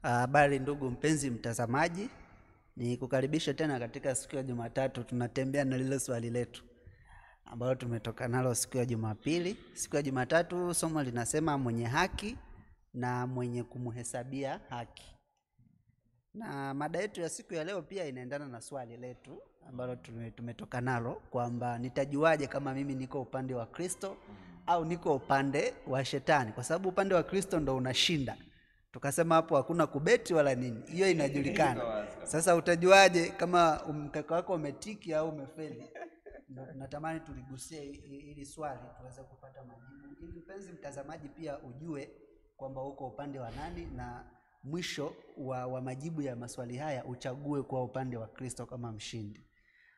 Habari ndugu mpenzi mtazamaji, ni kukaribisha tena katika siku ya Jumatatu. Tunatembea na lile swali letu ambalo tumetoka nalo siku ya Jumapili. Siku ya Jumatatu somo linasema mwenye haki na mwenye kumhesabia haki. Na mada yetu ya siku ya leo pia inaendana na swali letu ambalo tumetoka nalo, kwamba nitajuaje kama mimi niko upande wa Kristo au niko upande wa Shetani, kwa sababu upande wa Kristo ndo unashinda. Tukasema hapo hakuna kubeti wala nini, hiyo inajulikana. Sasa utajuaje kama mkaka wako umetiki au umefeli? Natamani tuligusie ili swali tuweze kupata majibu, ili mpenzi mtazamaji pia ujue kwamba uko upande wa nani, na mwisho wa majibu ya maswali haya uchague kwa upande wa Kristo kama mshindi.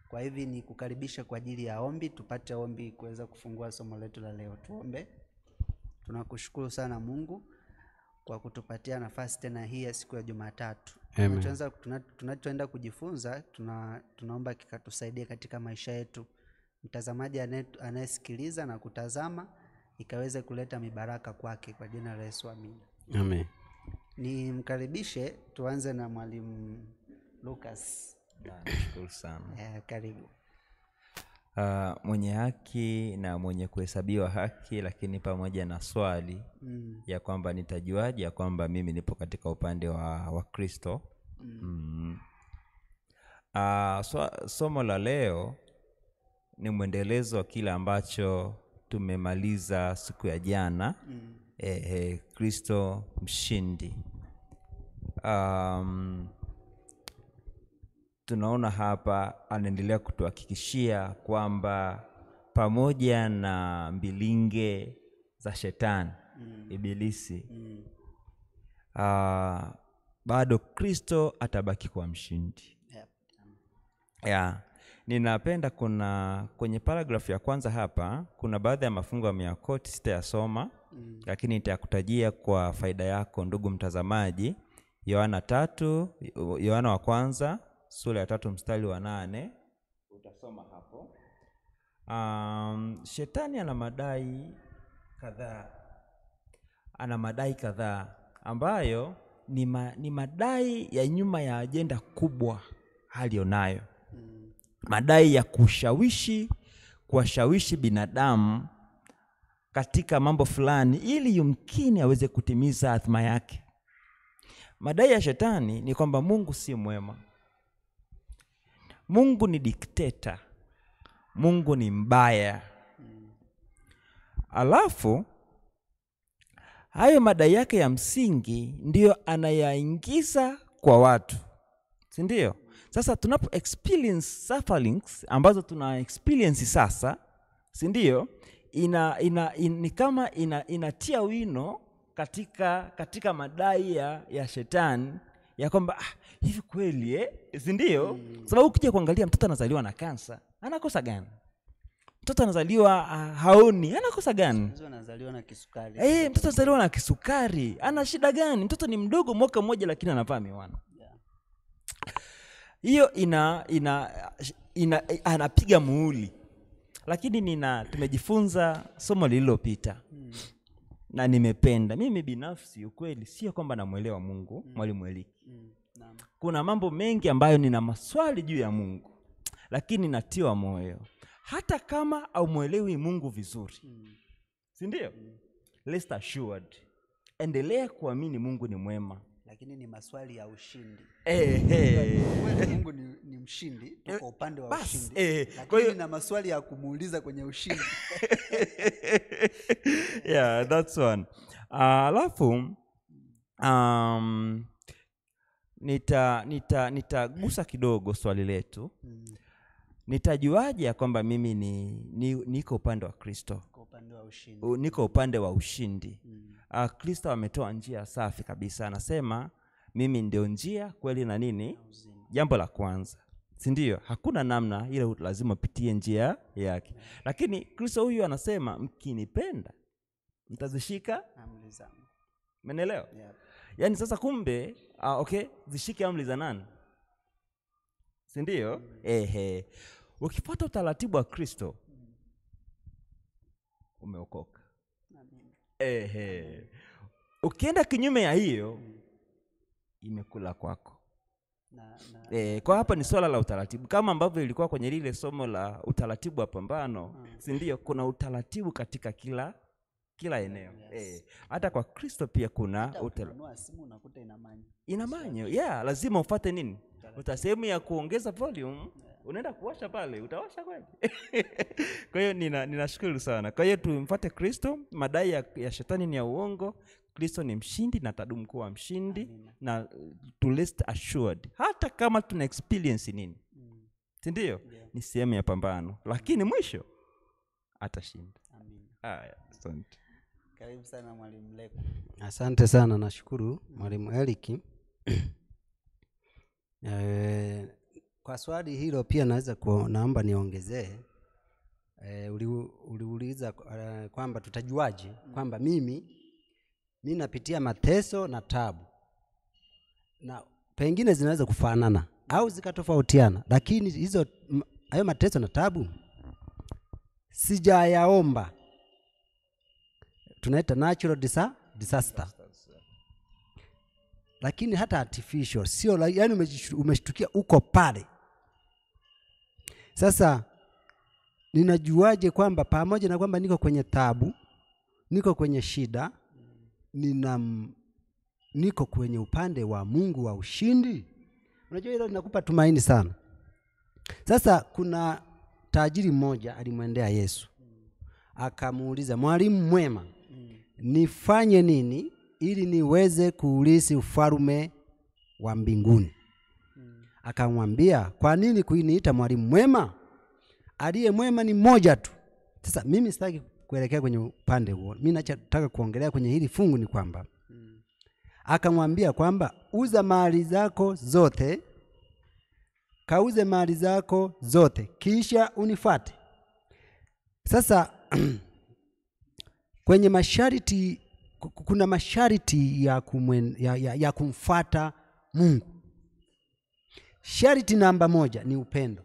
Kwa hivi ni kukaribisha kwa ajili ya ombi, tupate ombi kuweza kufungua somo letu la leo. Tuombe. Tunakushukuru sana Mungu kwa kutupatia nafasi tena hii ya siku ya Jumatatu. Tunachoenda kujifunza, tunaomba kikatusaidia katika maisha yetu. Mtazamaji anayesikiliza na kutazama ikaweze kuleta mibaraka kwake, kwa jina la Yesu, amina. Amen. Nimkaribishe, tuanze na mwalimu Lucas. Nashukuru sana. Karibu. Mwenye haki na mwenye kuhesabiwa haki, lakini pamoja na swali ya kwamba nitajuaje ya kwamba mimi nipo katika upande wa Kristo. Somo la leo ni mwendelezo wa kile ambacho tumemaliza siku ya jana. Kristo mshindi. Tunaona hapa anaendelea kutuhakikishia kwamba pamoja na mbilinge za Shetani, Ibilisi, bado Kristo atabaki kuwa mshindi. Ninapenda kwenye paragrafu ya kwanza hapa kuna baadhi ya mafungu ya quote sitayasoma, lakini nitakutajia kwa faida yako ndugu mtazamaji. Yohana wa kwanza sura ya 3 mstari wa 8 utasoma hapo. Shetani ana madai kadhaa ambayo ni madai ya nyuma ya ajenda kubwa alionayo. Madai ya kuwashawishi binadamu katika mambo fulani ili yumkini aweze kutimiza hatima yake. Madai ya Shetani ni kwamba Mungu si mwema. Mungu ni dikteta. Mungu ni mbaya. Alafu hayo madai yake ya msingi ndiyo anayaingiza kwa watu, si ndio? Sasa tunapo experience sufferings ambazo tuna experience sasa, si ndio? Ni kama inatia wino katika madai ya Shetani ya kwamba hivi kweli si ndio? Sababu ukija kuangalia, mtoto anazaliwa na kansa, anakosa gani? Mtoto anazaliwa haoni, anakosa gani? Mtoto anazaliwa na kisukari. Mtoto anazaliwa na kisukari, ana shida gani? Mtoto ni mdogo mwaka mmoja lakini anavaa miwani. Hiyo anapiga muhuri. Lakini tumejifunza somo lililopita na nimependa. Mimi binafsi ukweli sio kwamba namuelewa Mungu, mwalimu Eliki. Kuna mambo mengi ambayo nina maswali juu ya Mungu, lakini natiwa moyo. Hata kama au muelewi Mungu vizuri, si ndio? Rest assured, endelea kuamini Mungu ni mwema. Lakini ni maswali ya ushindi. Mungu ni mshindi, tuko upande wa ushindi. Lakini na maswali ya kumuuliza kwenye ushindi. That's one. Alafu nitagusa kidogo swali letu. Nitajuaje ya kwamba mimi niko upande wa Kristo? Niko upande wa ushindi. Kristo ametoa njia safi kabisa. Anasema mimi ndio njia, kweli na nini? Jambo la kwanza, si ndio? Hakuna namna, ile lazima upitie njia yake. Lakini Kristo huyu anasema mkinipenda mtazishika amri zangu. Umeelewa? Yaani sasa kumbe zishike amri za nani? Si ndio? Ukifuata utaratibu wa Kristo umeokoka. Ukienda kinyume ya hiyo imekula kwako. na Kwa hapa ni swala la utaratibu, kama ambavyo ilikuwa kwenye lile somo la utaratibu wa pambano, si ndio? Kuna utaratibu katika kila eneo. Yes. Hata kwa Kristo pia kuna utaratibu. Simu unakuta ina manyo. Lazima ufuate nini? Utasehemu ya kuongeza volume, unaenda kuwasha pale, utawasha kweli. Kwa hiyo ninashukuru sana. Kwa hiyo tumfuate Kristo, madai ya shetani ni ya uongo. Kristo ni mshindi na atadumu kuwa mshindi. Amina. Na to rest assured, hata kama tuna experience nini, si ndio? Yeah. Ni sehemu ya pambano, lakini mwisho atashinda. Amina. Haya, asante. Karibu sana Mwalimu Leku. Asante sana, nashukuru Mwalimu Eric. Kwa swali hilo pia naweza naomba niongezee. Uliuliza kwamba tutajuaje kwamba mimi napitia mateso na tabu, na pengine zinaweza kufanana au zikatofautiana, lakini hayo mateso na tabu sijayaomba. Tunaita natural disaster. Lakini hata artificial, sio yani umeshtukia uko pale. Sasa ninajuaje kwamba pamoja na kwamba niko kwenye tabu, niko kwenye shida, niko kwenye upande wa Mungu wa ushindi? Unajua hilo linakupa tumaini sana. Sasa kuna tajiri mmoja alimwendea Yesu, akamuuliza, Mwalimu mwema, nifanye nini ili niweze kuurithi ufalme wa mbinguni? Akamwambia, kwa nini kuniita mwalimu mwema? Aliye mwema ni mmoja tu. Sasa mimi sitaki kuelekea kwenye upande huo. Mimi nataka kuongelea kwenye hili fungu ni kwamba akamwambia kwamba uza mali zako zote, kauze mali zako zote, kisha unifuate. Sasa kwenye masharti, kuna masharti ya kumfuata Mungu. Sharti namba 1 ni upendo.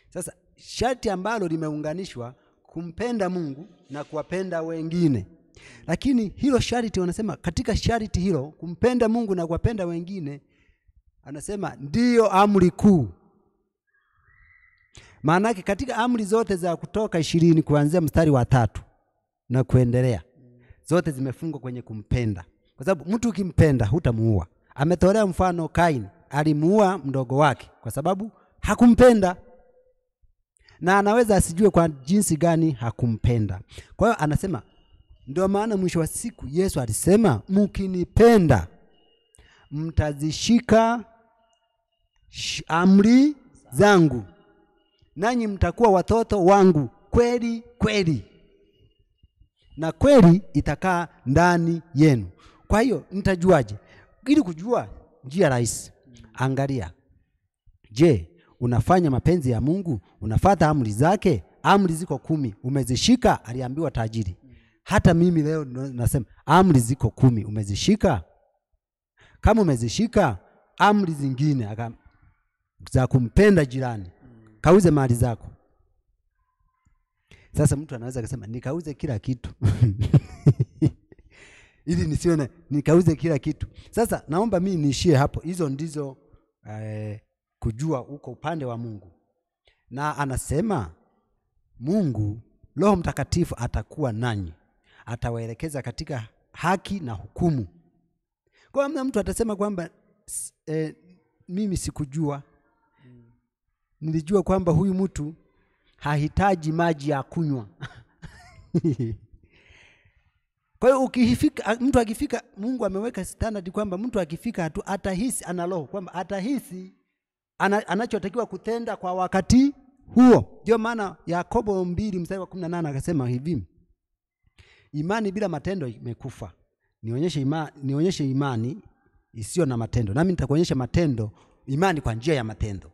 Sasa sharti ambalo limeunganishwa kumpenda Mungu na kuwapenda wengine. Lakini hilo sharti, wanasema katika sharti hilo kumpenda Mungu na kuwapenda wengine, anasema ndiyo amri kuu. Maana yake katika amri zote za Kutoka 20 kuanzia mstari wa 3 na kuendelea, zote zimefungwa kwenye kumpenda. Kwa sababu mtu ukimpenda hutamuua. Ametolea mfano Kaini, alimuua mdogo wake kwa sababu hakumpenda. Na anaweza asijue kwa jinsi gani hakumpenda. Kwa hiyo anasema, ndio maana mwisho wa siku Yesu alisema, mkinipenda mtazishika amri zangu, nanyi mtakuwa watoto wangu kweli kweli, na kweli itakaa ndani yenu. Kwa hiyo nitajuaje? Ili kujua, njia rahisi, angalia, je, unafanya mapenzi ya Mungu? Unafuata amri zake? Amri ziko 10, umezishika? Aliambiwa tajiri. Hata mimi leo nasema amri ziko 10, umezishika? Kama umezishika, amri zingine za kumpenda jirani, kauze mali zako. Sasa mtu anaweza kusema nikauze kila kitu ili nisione nikauze kila kitu. Sasa naomba mimi niishie hapo. Hizo ndizo kujua uko upande wa Mungu. Na anasema Mungu Roho Mtakatifu atakuwa nanyi, atawaelekeza katika haki na hukumu. Kwa hiyo mtu atasema kwamba mimi sikujua, nilijua kwamba huyu mtu hahitaji maji ya kunywa. Kwa hiyo mtu akifika, Mungu ameweka standard kwamba mtu akifika tu atahisi ana roho, kwamba atahisi anachotakiwa kutenda kwa wakati huo. Ndio maana Yakobo 2 mstari wa 18 akasema hivi, imani bila matendo imekufa. Nionyeshe imani isiyo na matendo, nami nitakuonyesha imani kwa njia ya matendo.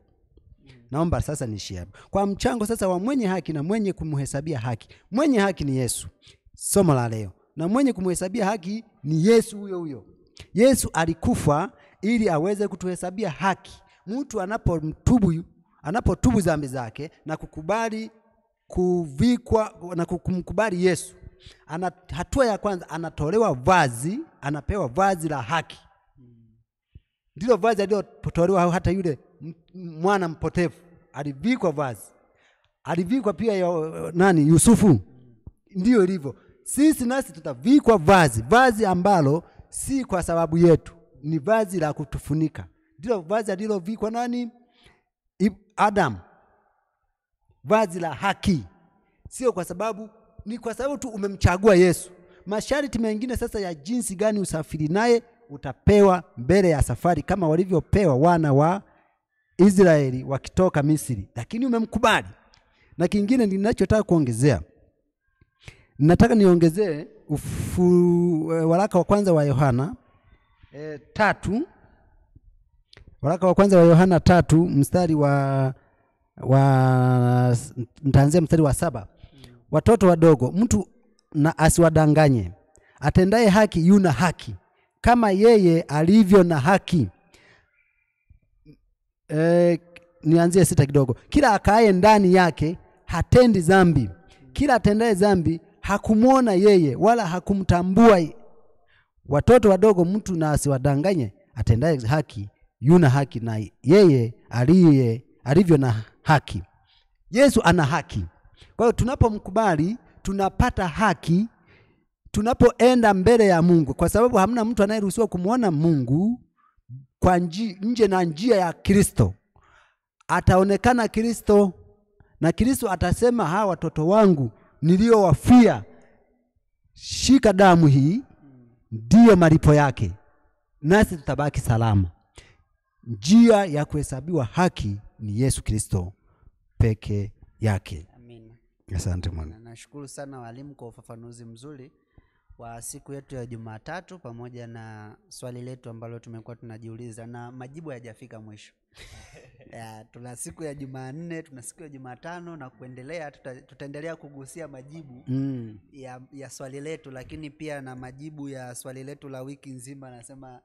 Naomba sasa nishie kwa mchango sasa wa mwenye haki na mwenye kumhesabia haki. Mwenye haki ni Yesu, somo la leo, na mwenye kumhesabia haki ni Yesu huyo huyo. Yesu alikufa ili aweze kutuhesabia haki. Mtu anapotubu dhambi zake na kukubali kuvikwa na kumkubali Yesu, hatua ya kwanza anatolewa vazi, anapewa vazi la haki. Ndilo vazi alilotolewa hata yule mwana mpotevu, alivikwa vazi. Alivikwa pia Yusufu. Ndiyo ilivyo. Sisi nasi tutavikwa vazi ambalo si kwa sababu yetu, ni vazi la kutufunika. Ndilo vazi alilovikwa nani? Adam. Vazi la haki. Sio kwa sababu, ni kwa sababu tu umemchagua Yesu. Masharti mengine sasa ya jinsi gani usafiri naye utapewa mbele ya safari, kama walivyopewa wana wa Israeli wakitoka Misri, lakini umemkubali. Na kingine ninachotaka kuongezea, nataka niongezee waraka wa kwanza wa Yohana 3. Waraka wa kwanza wa Yohana 3 mstari wa nitaanzia mstari wa 7. Watoto wadogo, mtu na asiwadanganye. Atendaye haki yuna haki, kama yeye alivyo na haki. Nianzie 6 kidogo. Kila akaaye ndani yake hatendi dhambi. Kila atendaye dhambi hakumwona yeye wala hakumtambua. Watoto wadogo, mtu na asiwadanganye. Atendaye haki yuna haki, na yeye alivyo na haki. Yesu ana haki. Kwa hiyo tunapomkubali tunapata haki tunapoenda mbele ya Mungu, kwa sababu hamna mtu anayeruhusiwa kumwona Mungu kwa nje na njia ya Kristo. Ataonekana Kristo, na Kristo atasema, hawa watoto wangu niliowafia, shika damu hii, ndiyo malipo yake, nasi tutabaki salama. Njia ya kuhesabiwa haki ni Yesu Kristo peke yake. Amina. Asante Bwana. Nashukuru sana walimu kwa ufafanuzi mzuri wa siku yetu ya Jumatatu, pamoja na swali letu ambalo tumekuwa tunajiuliza na majibu hayajafika mwisho. Tuna siku ya Jumanne, tuna siku ya Jumatano na kuendelea. Tutaendelea kugusia majibu ya swali letu, lakini pia na majibu ya swali letu la wiki nzima. Nasema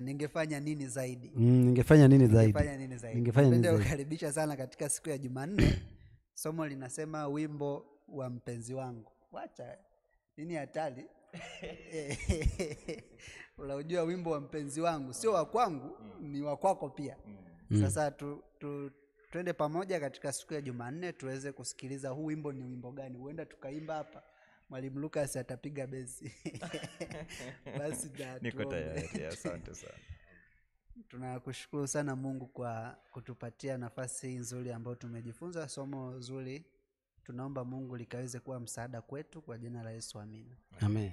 ningefanya nini zaidi? Ningefanya nini zaidi? Napenda kukaribisha sana katika siku ya Jumanne. Somo linasema wimbo wa mpenzi wangu. Wacha nini hatari? Unajua wimbo wa mpenzi wangu sio wa kwangu, ni wa kwako pia. Sasa twende pamoja katika siku ya Jumanne tuweze kusikiliza huu wimbo ni wimbo gani. Huenda tukaimba hapa, Mwalimu Lucas atapiga besi. Basi niko tayari. Asante sana. Tunakushukuru sana Mungu kwa kutupatia nafasi nzuri ambayo tumejifunza somo zuri. Tunaomba Mungu likaweze kuwa msaada kwetu, kwa jina la Yesu, amina. Amen.